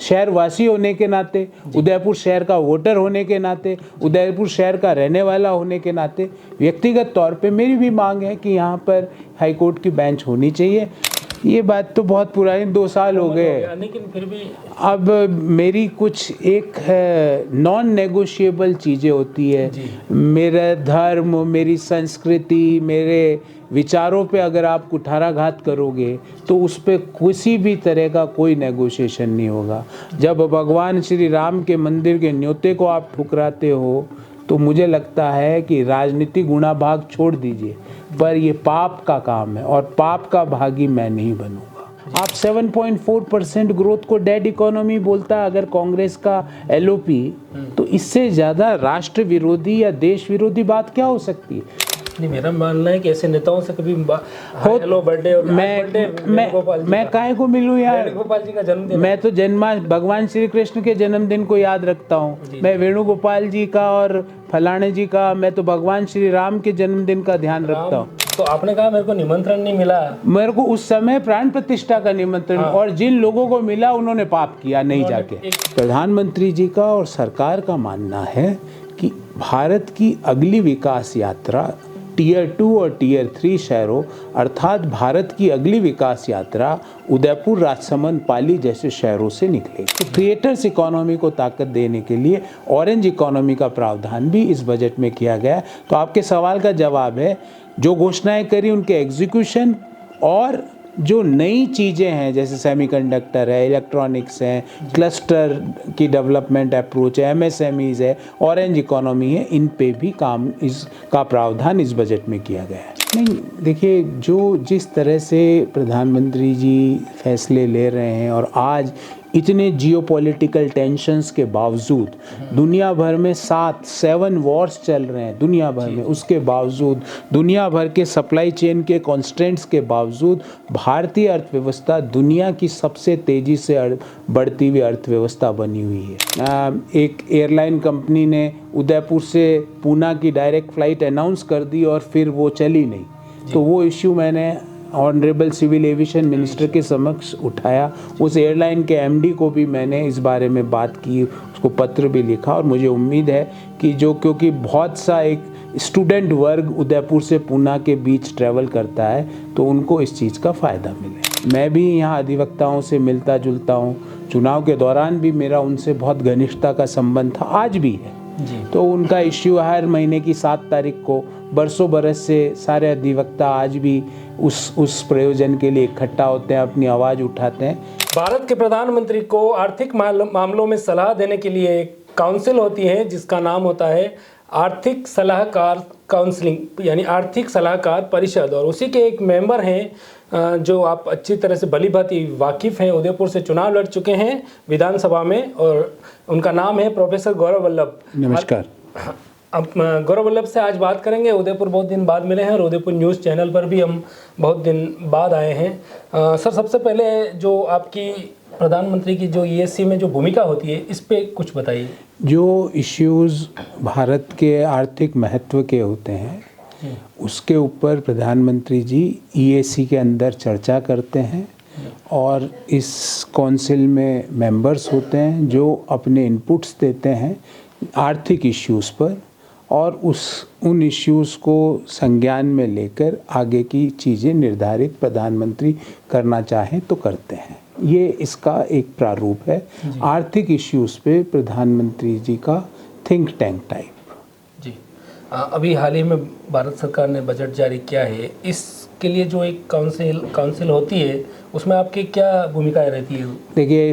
शहरवासी होने के नाते, उदयपुर शहर का वोटर होने के नाते, उदयपुर शहर का रहने वाला होने के नाते व्यक्तिगत तौर पे मेरी भी मांग है कि यहाँ पर हाईकोर्ट की बेंच होनी चाहिए। ये बात तो बहुत पुरानी, 2 साल हो गए, लेकिन फिर भी अब मेरी कुछ एक नॉन नेगोशिएबल चीज़ें होती है। मेरा धर्म, मेरी संस्कृति, मेरे विचारों पे अगर आप कुठाराघात करोगे तो उस पर किसी भी तरह का कोई नेगोशिएशन नहीं होगा। जब भगवान श्री राम के मंदिर के न्योते को आप ठुकराते हो तो मुझे लगता है कि राजनीतिक गुणाभाग छोड़ दीजिए, पर ये पाप का काम है और पाप का भागी मैं नहीं बनूंगा। आप 7.4% ग्रोथ को डेड इकोनॉमी बोलता है अगर कांग्रेस का एलओपी, तो इससे ज़्यादा राष्ट्र विरोधी या देश विरोधी बात क्या हो सकती है? नहीं, मेरा मानना है कि ऐसे नेताओं से कभी हेलो बर्थडे और मैं काहे को मिलूँ यार? वेणुगोपाल जी का जन्मदिन, मैं तो भगवान श्री कृष्ण के जन्मदिन को याद रखता हूँ। मैं वेणुगोपाल जी का और फलाने जी का, मैं तो भगवान श्री राम के जन्मदिन का ध्यान रखता हूँ। तो आपने कहा मेरे को निमंत्रण नहीं मिला। मेरे को उस समय प्राण प्रतिष्ठा का निमंत्रण, और जिन लोगों को मिला उन्होंने पाप किया नहीं जाके। प्रधानमंत्री जी का और सरकार का मानना है कि भारत की अगली विकास यात्रा टियर 2 और टियर 3 शहरों, अर्थात भारत की अगली विकास यात्रा उदयपुर, राजसमंद, पाली जैसे शहरों से निकलेगी। तो क्रिएटर्स इकोनॉमी को ताकत देने के लिए ऑरेंज इकोनॉमी का प्रावधान भी इस बजट में किया गया है। तो आपके सवाल का जवाब है, जो घोषणाएं करी उनके एग्जीक्यूशन और जो नई चीज़ें हैं जैसे सेमीकंडक्टर है, इलेक्ट्रॉनिक्स है, क्लस्टर की डेवलपमेंट अप्रोच है, एमएसएमईज है, ऑरेंज इकोनॉमी है, इन पे भी काम इसका प्रावधान इस बजट में किया गया है। नहीं, देखिए, जो जिस तरह से प्रधानमंत्री जी फैसले ले रहे हैं और आज इतने जियोपॉलिटिकल टेंशन्स के बावजूद दुनिया भर में 7 वॉर्स चल रहे हैं दुनिया भर में, उसके बावजूद दुनिया भर के सप्लाई चेन के कॉन्स्ट्रेंट्स के बावजूद भारतीय अर्थव्यवस्था दुनिया की सबसे तेज़ी से बढ़ती हुई अर्थव्यवस्था बनी हुई है। एक एयरलाइन कंपनी ने उदयपुर से पूना की डायरेक्ट फ़्लाइट अनाउंस कर दी और फिर वो चली नहीं, तो वो इश्यू मैंने ऑनरेबल सिविल एविएशन मिनिस्टर के समक्ष उठाया। उस एयरलाइन के एमडी को भी मैंने इस बारे में बात की, उसको पत्र भी लिखा, और मुझे उम्मीद है कि क्योंकि बहुत सा एक स्टूडेंट वर्ग उदयपुर से पूना के बीच ट्रैवल करता है तो उनको इस चीज़ का फ़ायदा मिले। मैं भी यहाँ अधिवक्ताओं से मिलता जुलता हूँ, चुनाव के दौरान भी मेरा उनसे बहुत घनिष्ठता का संबंध था, आज भी है जी। तो उनका इश्यू हर महीने की 7 तारीख को बरसों बरस से सारे अधिवक्ता आज भी उस प्रयोजन के लिए इकट्ठा होते हैं, अपनी आवाज़ उठाते हैं। भारत के प्रधानमंत्री को आर्थिक मामलों में सलाह देने के लिए एक काउंसिल होती है जिसका नाम होता है आर्थिक सलाहकार काउंसलिंग, यानी आर्थिक सलाहकार परिषद, और उसी के एक मेंबर हैं जो आप अच्छी तरह से भलीभांति वाकिफ़ हैं, उदयपुर से चुनाव लड़ चुके हैं विधानसभा में, और उनका नाम है प्रोफेसर गौरव वल्लभ। नमस्कार। अब गौरव वल्लभ से आज बात करेंगे। उदयपुर बहुत दिन बाद मिले हैं और उदयपुर न्यूज़ चैनल पर भी हम बहुत दिन बाद आए हैं। सर, सबसे पहले जो आपकी प्रधानमंत्री की जो ईएससी में जो भूमिका होती है, इस पे कुछ बताइए। जो इश्यूज़ भारत के आर्थिक महत्व के होते हैं उसके ऊपर प्रधानमंत्री जी ईएससी के अंदर चर्चा करते हैं, और इस काउंसिल में मेंबर्स होते हैं जो अपने इनपुट्स देते हैं आर्थिक इश्यूज़ पर, और उन इश्यूज़ को संज्ञान में लेकर आगे की चीज़ें निर्धारित प्रधानमंत्री करना चाहें तो करते हैं। ये इसका एक प्रारूप है आर्थिक इश्यूज़ पे प्रधानमंत्री जी का थिंक टैंक टाइप। जी, अभी हाल ही में भारत सरकार ने बजट जारी किया है, इसके लिए जो एक काउंसिल होती है उसमें आपकी क्या भूमिकाएं रहती है? देखिए,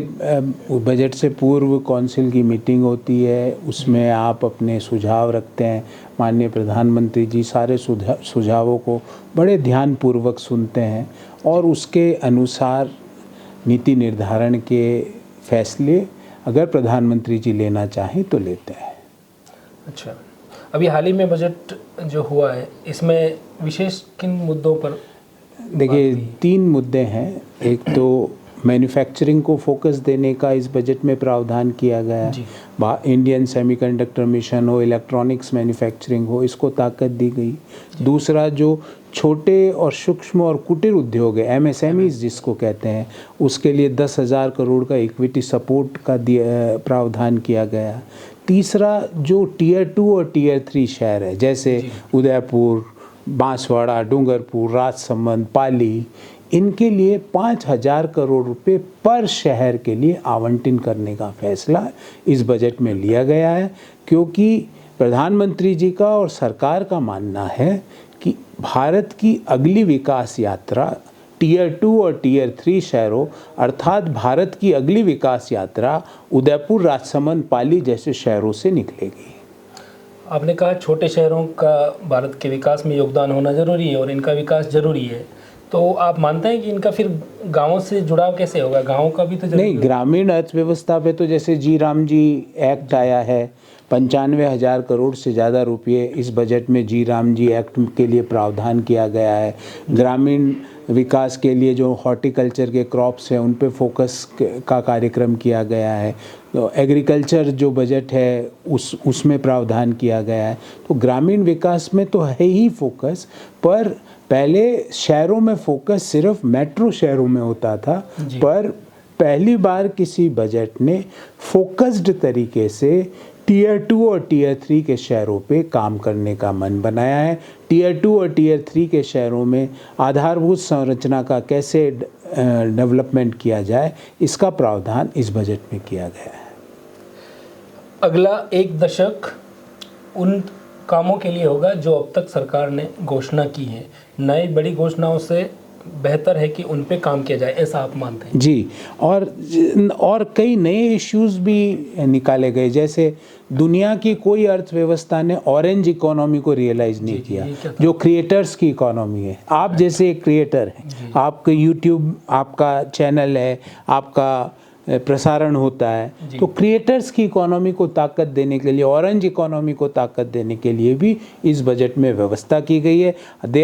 बजट से पूर्व काउंसिल की मीटिंग होती है, उसमें आप अपने सुझाव रखते हैं। माननीय प्रधानमंत्री जी सारे सुझावों को बड़े ध्यानपूर्वक सुनते हैं और उसके अनुसार नीति निर्धारण के फैसले अगर प्रधानमंत्री जी लेना चाहें तो लेते हैं। अच्छा, अभी हाल ही में बजट जो हुआ है इसमें विशेष किन मुद्दों पर? देखिए, 3 मुद्दे हैं। एक तो मैन्युफैक्चरिंग को फोकस देने का इस बजट में प्रावधान किया गया है। इंडियन सेमीकंडक्टर मिशन हो, इलेक्ट्रॉनिक्स मैन्युफैक्चरिंग हो, इसको ताकत दी गई। दूसरा, जो छोटे और सूक्ष्म और कुटीर उद्योग है, MSMEs जिसको कहते हैं, उसके लिए 10,000 करोड़ का इक्विटी सपोर्ट का प्रावधान किया गया। तीसरा, जो टियर 2 और टियर 3 शहर है, जैसे उदयपुर, बांसवाड़ा, डूंगरपुर, राजसमंद, पाली, इनके लिए 5,000 करोड़ रुपए पर शहर के लिए आवंटन करने का फैसला इस बजट में लिया गया है, क्योंकि प्रधानमंत्री जी का और सरकार का मानना है कि भारत की अगली विकास यात्रा टियर 2 और टियर 3 शहरों, अर्थात भारत की अगली विकास यात्रा उदयपुर, राजसमंद, पाली जैसे शहरों से निकलेगी। आपने कहा छोटे शहरों का भारत के विकास में योगदान होना ज़रूरी है और इनका विकास ज़रूरी है, तो आप मानते हैं कि इनका फिर गांवों से जुड़ाव कैसे होगा? गांवों का भी तो नहीं, ग्रामीण अर्थव्यवस्था पे तो जैसे जी राम जी एक्ट आया है, 95,000 करोड़ से ज़्यादा रुपये इस बजट में जी राम जी एक्ट के लिए प्रावधान किया गया है। ग्रामीण विकास के लिए जो हॉर्टिकल्चर के क्रॉप्स हैं उन पे फोकस का कार्यक्रम किया गया है। तो एग्रीकल्चर जो बजट है उसमें प्रावधान किया गया है। तो ग्रामीण विकास में तो है ही फोकस, पर पहले शहरों में फोकस सिर्फ मेट्रो शहरों में होता था, पर पहली बार किसी बजट ने फोकस्ड तरीके से टियर 2 और टियर 3 के शहरों पे काम करने का मन बनाया है। टियर 2 और टियर 3 के शहरों में आधारभूत संरचना का कैसे डेवलपमेंट किया जाए, इसका प्रावधान इस बजट में किया गया है। अगला एक दशक उन कामों के लिए होगा जो अब तक सरकार ने घोषणा की है। नई बड़ी घोषणाओं से बेहतर है कि उन पे काम किया जाए, ऐसा आप मानते हैं? जी, और कई नए इश्यूज भी निकाले गए, जैसे दुनिया की कोई अर्थव्यवस्था ने ऑरेंज इकोनॉमी को रियलाइज नहीं किया, जो क्रिएटर्स की इकोनॉमी है। आप जैसे एक क्रिएटर हैं, आपका यूट्यूब आपका चैनल है, आपका प्रसारण होता है, तो क्रिएटर्स की इकोनॉमी को ताकत देने के लिए, ऑरेंज इकोनॉमी को ताकत देने के लिए भी इस बजट में व्यवस्था की गई है।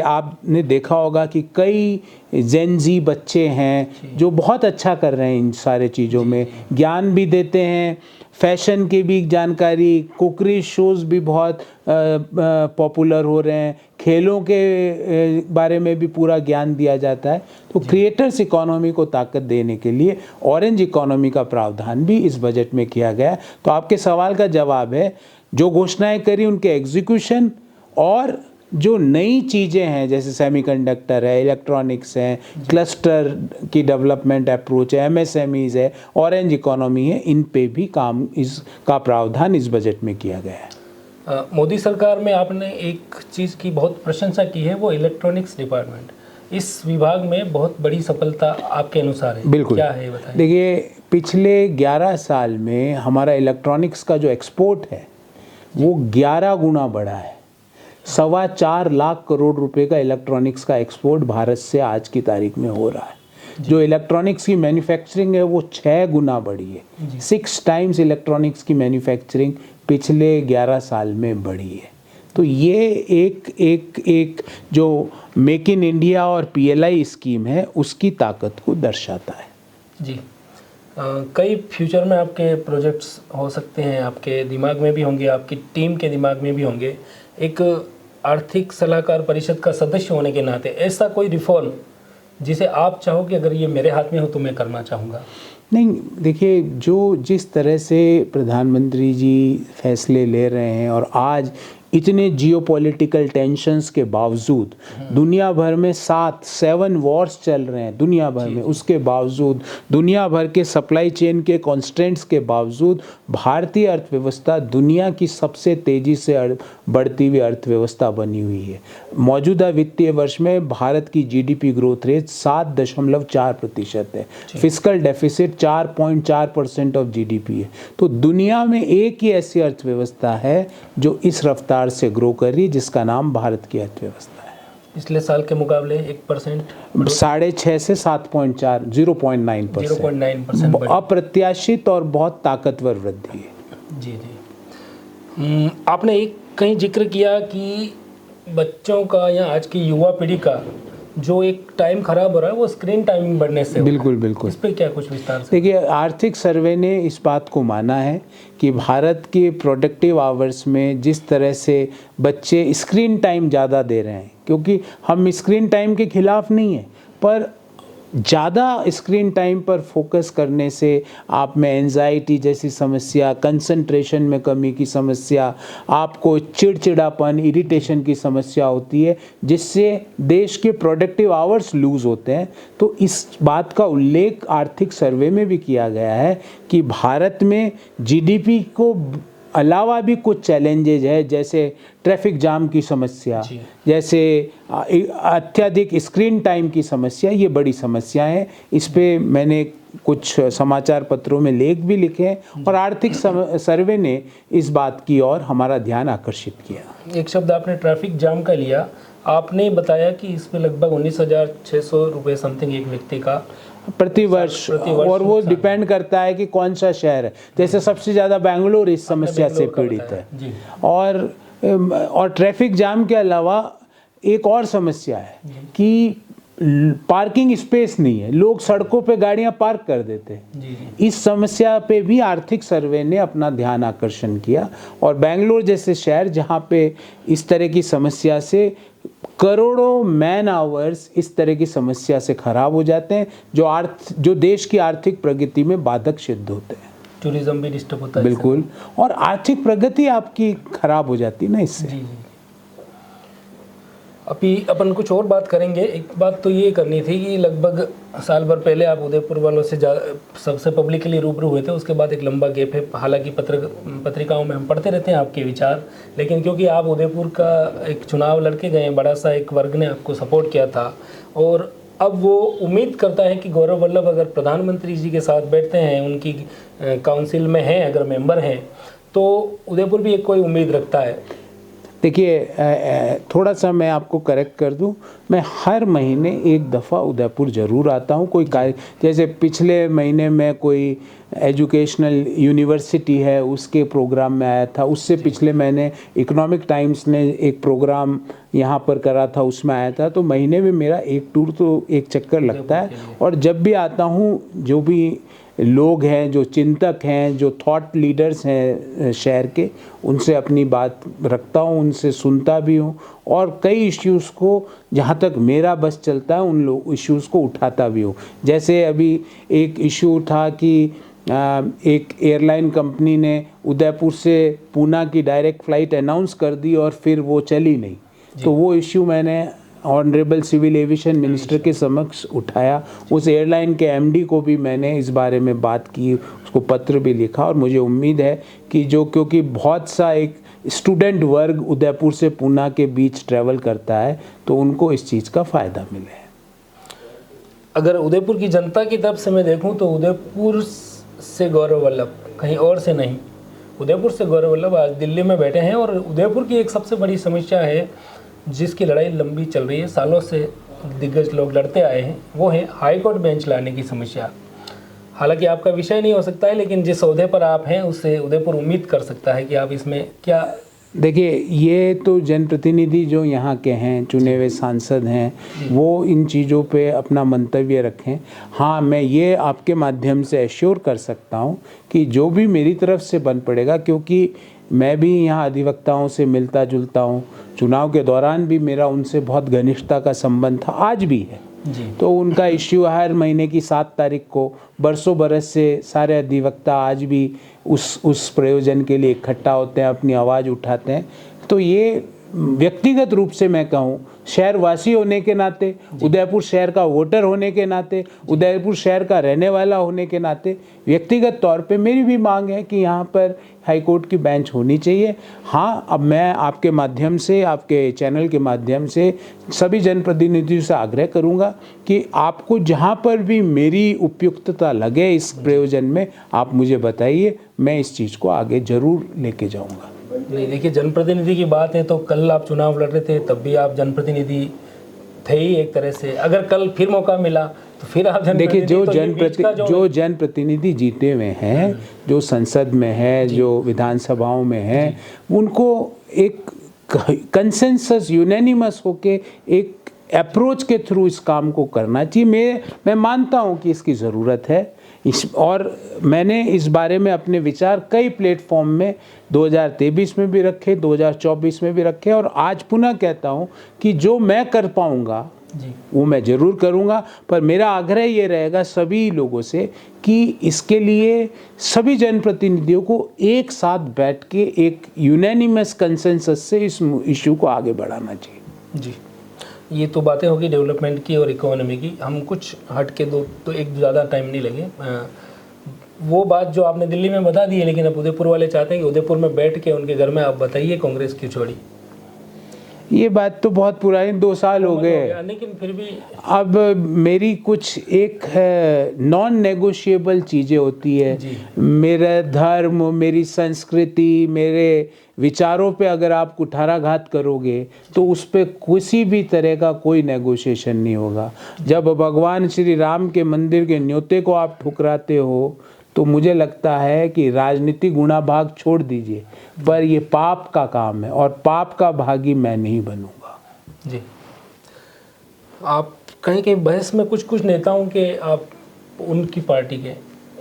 आपने देखा होगा कि कई जेन जी बच्चे हैं जो बहुत अच्छा कर रहे हैं इन सारे चीज़ों में, ज्ञान भी देते हैं, फैशन की भी जानकारी, कुकरी शोज़ भी बहुत पॉपुलर हो रहे हैं, खेलों के बारे में भी पूरा ज्ञान दिया जाता है। तो क्रिएटर्स इकोनॉमी को ताकत देने के लिए ऑरेंज इकोनॉमी का प्रावधान भी इस बजट में किया गया। तो आपके सवाल का जवाब है, जो घोषणाएं करी उनके एग्जीक्यूशन और जो नई चीज़ें हैं जैसे सेमीकंडक्टर है, इलेक्ट्रॉनिक्स हैं, क्लस्टर की डेवलपमेंट अप्रोच है, MSMEs है, ऑरेंज इकोनॉमी है, इन पे भी काम इसका प्रावधान इस बजट में किया गया है। मोदी सरकार में आपने एक चीज़ की बहुत प्रशंसा की है, वो इलेक्ट्रॉनिक्स डिपार्टमेंट। इस विभाग में बहुत बड़ी सफलता आपके अनुसार है? बिल्कुल, क्या है बताइए। देखिए, पिछले 11 साल में हमारा इलेक्ट्रॉनिक्स का जो एक्सपोर्ट है वो 11 गुना बढ़ा है। 4.25 लाख करोड़ रुपए का इलेक्ट्रॉनिक्स का एक्सपोर्ट भारत से आज की तारीख में हो रहा है। जो इलेक्ट्रॉनिक्स की मैन्युफैक्चरिंग है वो 6 गुना बढ़ी है। 6 टाइम्स इलेक्ट्रॉनिक्स की मैन्युफैक्चरिंग पिछले 11 साल में बढ़ी है। तो ये एक जो मेक इन इंडिया और PLI स्कीम है उसकी ताकत को दर्शाता है। जी, कई फ्यूचर में आपके प्रोजेक्ट्स हो सकते हैं, आपके दिमाग में भी होंगे, आपकी टीम के दिमाग में भी होंगे। एक आर्थिक सलाहकार परिषद का सदस्य होने के नाते ऐसा कोई रिफॉर्म जिसे आप चाहो कि अगर ये मेरे हाथ में हो तो मैं करना चाहूँगा? नहीं, देखिए, जिस तरह से प्रधानमंत्री जी फैसले ले रहे हैं और आज इतने जियोपॉलिटिकल टेंशन्स के बावजूद दुनिया भर में 7 वॉर्स चल रहे हैं दुनिया भर में, उसके बावजूद दुनिया भर के सप्लाई चेन के कॉन्स्टेंट्स के बावजूद भारतीय अर्थव्यवस्था दुनिया की सबसे तेज़ी से बढ़ती हुई अर्थव्यवस्था बनी हुई है। मौजूदा वित्तीय वर्ष में भारत की GDP ग्रोथ रेट 7.4% है, फिस्कल डेफिसिट 4.4% ऑफ GDP है। तो दुनिया में एक ही ऐसी अर्थव्यवस्था है जो इस रफ्तार से ग्रो कर रही है, जिसका नाम भारत की अर्थव्यवस्था है। पिछले साल के मुकाबले 1%, 6.5 से 7.4, 0.9%, अप्रत्याशित और बहुत ताकतवर वृद्धि है। जी जी, आपने कहीं जिक्र किया कि बच्चों का या आज की युवा पीढ़ी का जो एक टाइम खराब हो रहा है वो स्क्रीन टाइम बढ़ने से हो रहा है। बिल्कुल बिल्कुल। इस पे क्या कुछ विस्तार से? देखिए, आर्थिक सर्वे ने इस बात को माना है कि भारत के प्रोडक्टिव आवर्स में जिस तरह से बच्चे स्क्रीन टाइम ज़्यादा दे रहे हैं, क्योंकि हम स्क्रीन टाइम के खिलाफ नहीं हैं, पर ज़्यादा स्क्रीन टाइम पर फोकस करने से आप में एंजाइटी जैसी समस्या, कंसंट्रेशन में कमी की समस्या, आपको चिड़चिड़ापन, इरिटेशन की समस्या होती है, जिससे देश के प्रोडक्टिव आवर्स लूज़ होते हैं। तो इस बात का उल्लेख आर्थिक सर्वे में भी किया गया है कि भारत में जीडीपी को अलावा भी कुछ चैलेंजेज है, जैसे ट्रैफिक जाम की समस्या, जैसे अत्यधिक स्क्रीन टाइम की समस्या, ये बड़ी समस्याएं हैं। इस पे मैंने कुछ समाचार पत्रों में लेख भी लिखे हैं और आर्थिक सर्वे ने इस बात की ओर हमारा ध्यान आकर्षित किया। एक शब्द आपने ट्रैफिक जाम का लिया, आपने बताया कि इसमें लगभग 19,600 रुपये समथिंग एक व्यक्ति का प्रति वर्ष, और वो डिपेंड करता है कि कौन सा शहर है। जैसे सबसे ज़्यादा बेंगलुरु इस समस्या से पीड़ित है। और ट्रैफिक जाम के अलावा एक और समस्या है कि पार्किंग स्पेस नहीं है, लोग सड़कों पे गाड़ियां पार्क कर देते हैं। इस समस्या पे भी आर्थिक सर्वे ने अपना ध्यान आकर्षण किया, और बेंगलुरु जैसे शहर जहां पे इस तरह की समस्या से करोड़ों मैन आवर्स इस तरह की समस्या से खराब हो जाते हैं, जो देश की आर्थिक प्रगति में बाधक सिद्ध होते हैं। टूरिज्म भी डिस्टर्ब होता है बिल्कुल, और आर्थिक प्रगति आपकी खराब हो जाती है ना इससे। अभी अपन कुछ और बात करेंगे। एक बात तो ये करनी थी कि लगभग साल भर पहले आप उदयपुर वालों से सबसे पब्लिकली रूबरू हुए थे, उसके बाद एक लंबा गैप है। हालांकि पत्रिकाओं में हम पढ़ते रहते हैं आपके विचार, लेकिन क्योंकि आप उदयपुर का एक चुनाव लड़के गए, बड़ा सा एक वर्ग ने आपको सपोर्ट किया था, और अब वो उम्मीद करता है कि गौरव वल्लभ अगर प्रधानमंत्री जी के साथ बैठते हैं, उनकी काउंसिल में हैं, अगर मेंबर हैं, तो उदयपुर भी एक कोई उम्मीद रखता है। देखिए, थोड़ा सा मैं आपको करेक्ट कर दूं, मैं हर महीने एक दफ़ा उदयपुर ज़रूर आता हूं। कोई कार्य, जैसे पिछले महीने में कोई एजुकेशनल यूनिवर्सिटी है उसके प्रोग्राम में आया था, उससे पिछले महीने इकोनॉमिक टाइम्स ने एक प्रोग्राम यहाँ पर करा था, उसमें आया था। तो महीने में मेरा एक टूर तो एक चक्कर लगता है, और जब भी आता हूँ जो भी लोग हैं, जो चिंतक हैं, जो थॉट लीडर्स हैं शहर के, उनसे अपनी बात रखता हूँ, उनसे सुनता भी हूँ, और कई इश्यूज़ को जहाँ तक मेरा बस चलता है उन लोग इश्यूज़ को उठाता भी हूँ। जैसे अभी एक इशू था कि एक एयरलाइन कंपनी ने उदयपुर से पूना की डायरेक्ट फ़्लाइट अनाउंस कर दी और फिर वो चली नहीं, तो वो इश्यू मैंने ऑनरेबल सिविल एविएशन मिनिस्टर के समक्ष उठाया। उस एयरलाइन के एमडी को भी मैंने इस बारे में बात की, उसको पत्र भी लिखा, और मुझे उम्मीद है कि क्योंकि बहुत सा एक स्टूडेंट वर्ग उदयपुर से पूना के बीच ट्रैवल करता है, तो उनको इस चीज़ का फ़ायदा मिले। अगर उदयपुर की जनता की तरफ से मैं देखूं तो उदयपुर से गौरव वल्लभ, कहीं और से नहीं, उदयपुर से गौरव वल्लभ आज दिल्ली में बैठे हैं। और उदयपुर की एक सबसे बड़ी समस्या है जिसकी लड़ाई लंबी चल रही है, सालों से दिग्गज लोग लड़ते आए हैं, वो है हाई कोर्ट बेंच लाने की समस्या। हालांकि आपका विषय नहीं हो सकता है, लेकिन जिस ओहदे पर आप हैं उससे उदयपुर उम्मीद कर सकता है कि आप इसमें क्या। देखिए, ये तो जनप्रतिनिधि जो यहाँ के हैं, चुने हुए सांसद हैं, वो इन चीज़ों पे अपना मंतव्य रखें। हाँ, मैं ये आपके माध्यम से एश्योर कर सकता हूँ कि जो भी मेरी तरफ से बन पड़ेगा, क्योंकि मैं भी यहाँ अधिवक्ताओं से मिलता जुलता हूँ, चुनाव के दौरान भी मेरा उनसे बहुत घनिष्ठता का संबंध था, आज भी है जी। तो उनका इश्यू हर महीने की 7 तारीख को बरसों बरस से सारे अधिवक्ता आज भी उस प्रयोजन के लिए इकट्ठा होते हैं, अपनी आवाज़ उठाते हैं। तो ये व्यक्तिगत रूप से मैं कहूँ, शहरवासी होने के नाते, उदयपुर शहर का वोटर होने के नाते, उदयपुर शहर का रहने वाला होने के नाते, व्यक्तिगत तौर पे मेरी भी मांग है कि यहाँ पर हाई कोर्ट की बेंच होनी चाहिए। हाँ, अब मैं आपके माध्यम से, आपके चैनल के माध्यम से सभी जनप्रतिनिधियों से आग्रह करूँगा कि आपको जहाँ पर भी मेरी उपयुक्तता लगे इस प्रयोजन में, आप मुझे बताइए, मैं इस चीज़ को आगे ज़रूर लेके जाऊँगा। नहीं, देखिए, जनप्रतिनिधि की बात है तो कल आप चुनाव लड़ रहे थे, तब भी आप जनप्रतिनिधि थे ही एक तरह से। अगर कल फिर मौका मिला तो फिर आप देखिए, जो जनप्रतिनिधि जीते हुए हैं, जो संसद में है, जो विधानसभाओं में है, उनको एक कंसेंसस यूनैनिमस होके एक अप्रोच के थ्रू इस काम को करना चाहिए। मैं मानता हूँ कि इसकी ज़रूरत है और मैंने इस बारे में अपने विचार कई प्लेटफॉर्म में 2023 में भी रखे, 2024 में भी रखे और आज पुनः कहता हूँ कि जो मैं कर पाऊँगा वो मैं ज़रूर करूँगा। पर मेरा आग्रह ये रहेगा सभी लोगों से कि इसके लिए सभी जनप्रतिनिधियों को एक साथ बैठ के एक यूनैनिमस कंसेंसस से इस इशू को आगे बढ़ाना चाहिए। जी, ये तो बातें होगी डेवलपमेंट की और इकोनॉमी की। हम कुछ हट के तो एक ज़्यादा टाइम नहीं लगे। वो बात जो आपने दिल्ली में बता दी है, लेकिन अब उदयपुर वाले चाहते हैं कि उदयपुर में बैठ के उनके घर में आप बताइए कांग्रेस क्यों छोड़ी। ये बात तो बहुत पुरानी, 2 साल हो गए, लेकिन फिर भी अब मेरी कुछ एक नॉन नेगोशिएबल चीज़ें होती है। मेरा धर्म, मेरी संस्कृति, मेरे विचारों पे अगर आप कुठाराघात करोगे तो उस पे किसी भी तरह का कोई नेगोशिएशन नहीं होगा। जब भगवान श्री राम के मंदिर के न्योते को आप ठुकराते हो तो मुझे लगता है कि राजनीतिक गुणा भाग छोड़ दीजिए, पर ये पाप का काम है और पाप का भागी मैं नहीं बनूंगा। जी, आप कहीं कहीं बहस में कुछ नेताओं के, आप उनकी पार्टी के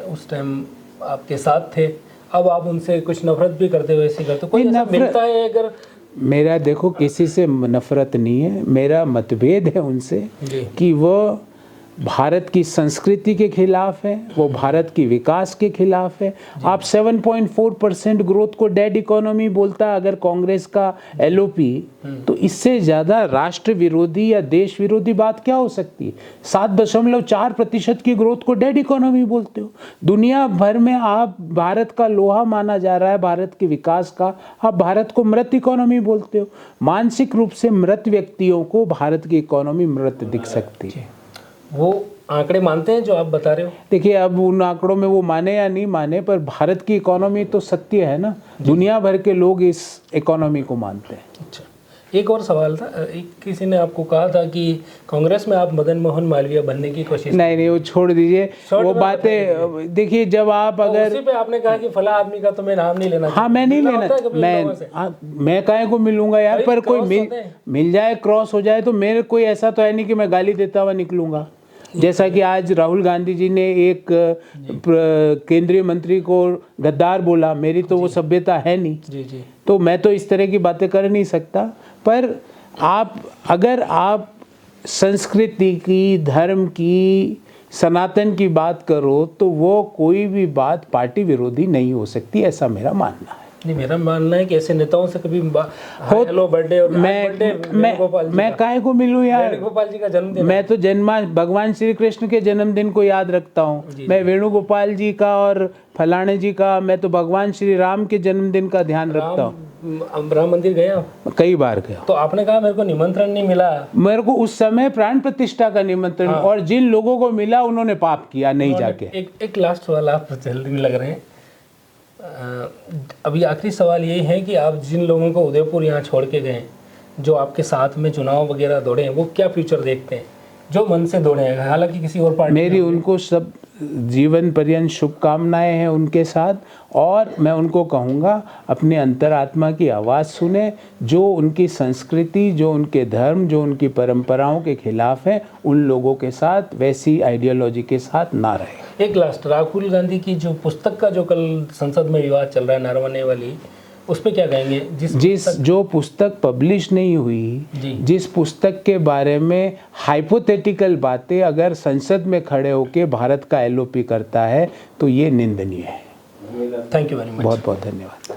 उस टाइम आपके साथ थे, अब आप उनसे कुछ नफरत भी करते हुए ऐसे करते, कोई ऐसा मिलता है? अगर मेरा देखो किसी से नफरत नहीं है, मेरा मतभेद है उनसे कि वो भारत की संस्कृति के खिलाफ है, वो भारत की विकास के खिलाफ है। आप 7.4% ग्रोथ को डेड इकोनॉमी बोलता है अगर कांग्रेस का एलओपी, तो इससे ज़्यादा राष्ट्र विरोधी या देश विरोधी बात क्या हो सकती है? 7.4% की ग्रोथ को डेड इकोनॉमी बोलते हो। दुनिया भर में आप भारत का लोहा माना जा रहा है, भारत के विकास का, आप भारत को मृत इकोनॉमी बोलते हो। मानसिक रूप से मृत व्यक्तियों को भारत की इकोनॉमी मृत दिख सकती है। वो आंकड़े मानते हैं जो आप बता रहे हो? देखिए, अब उन आंकड़ों में वो माने या नहीं माने, पर भारत की इकोनॉमी तो सत्य है ना, दुनिया भर के लोग इस इकोनॉमी को मानते हैं। अच्छा, एक और सवाल था, एक किसी ने आपको कहा था कि कांग्रेस में आप मदन मोहन मालवीय बनने की कोशिश। नहीं, वो छोड़ दीजिए वो बातें। देखिए, जब आप अगर उसी पे आपने कहा कि फला आदमी का तो मैं नाम नहीं लेना। हाँ, मैं नहीं लेना, मैं काहे को मिलूंगा यार, पर कोई मिल जाए, क्रॉस हो जाए तो मेरे कोई ऐसा तो है नहीं कि मैं गाली देता हुआ निकलूंगा। जैसा कि आज राहुल गांधी जी ने एक केंद्रीय मंत्री को गद्दार बोला, मेरी तो वो सभ्यता है नहीं। तो मैं तो इस तरह की बातें कर नहीं सकता। पर अगर आप संस्कृति की, धर्म की, सनातन की बात करो तो वो कोई भी बात पार्टी विरोधी नहीं हो सकती, ऐसा मेरा मानना है। नहीं, मेरा मानना है कि ऐसे नेताओं से कभी हेलो बर्थडे और मैं काहे को मिलूं यार? वेणुगोपाल जी का जन्मदिन, मैं तो भगवान श्री कृष्ण के जन्मदिन को याद रखता हूँ। मैं वेणुगोपाल जी का और फलाने जी का, मैं तो भगवान श्री राम के जन्मदिन का ध्यान रखता हूँ। राम मंदिर गया? कई बार गया। तो आपने कहा मेरे को निमंत्रण नहीं मिला। मेरे को उस समय प्राण प्रतिष्ठा का निमंत्रण, और जिन लोगों को मिला उन्होंने पाप किया नहीं जाके। एक लास्ट सवाल, आप जल्दी में लग रहे हैं। अभी आखिरी सवाल यही है कि आप जिन लोगों को उदयपुर यहाँ छोड़ के गए, जो आपके साथ में चुनाव वगैरह दौड़े हैं, वो क्या फ्यूचर देखते हैं जो मन से दौड़े हैं? हालांकि किसी और पार्टी, मेरी उनको सब जीवन पर्यंत शुभकामनाएं हैं उनके साथ, और मैं उनको कहूँगा अपने अंतरात्मा की आवाज़ सुने। जो उनकी संस्कृति, जो उनके धर्म, जो उनकी परंपराओं के खिलाफ है, उन लोगों के साथ, वैसी आइडियोलॉजी के साथ ना रहे। एक लास्ट, राहुल गांधी की जो पुस्तक का जो कल संसद में विवाद चल रहा है, नरवने वाली, उस पर क्या कहेंगे? जो पुस्तक पब्लिश नहीं हुई, जिस पुस्तक के बारे में हाइपोथेटिकल बातें अगर संसद में खड़े होकर भारत का एलओपी करता है तो ये निंदनीय है। Thank you very much. बहुत बहुत धन्यवाद।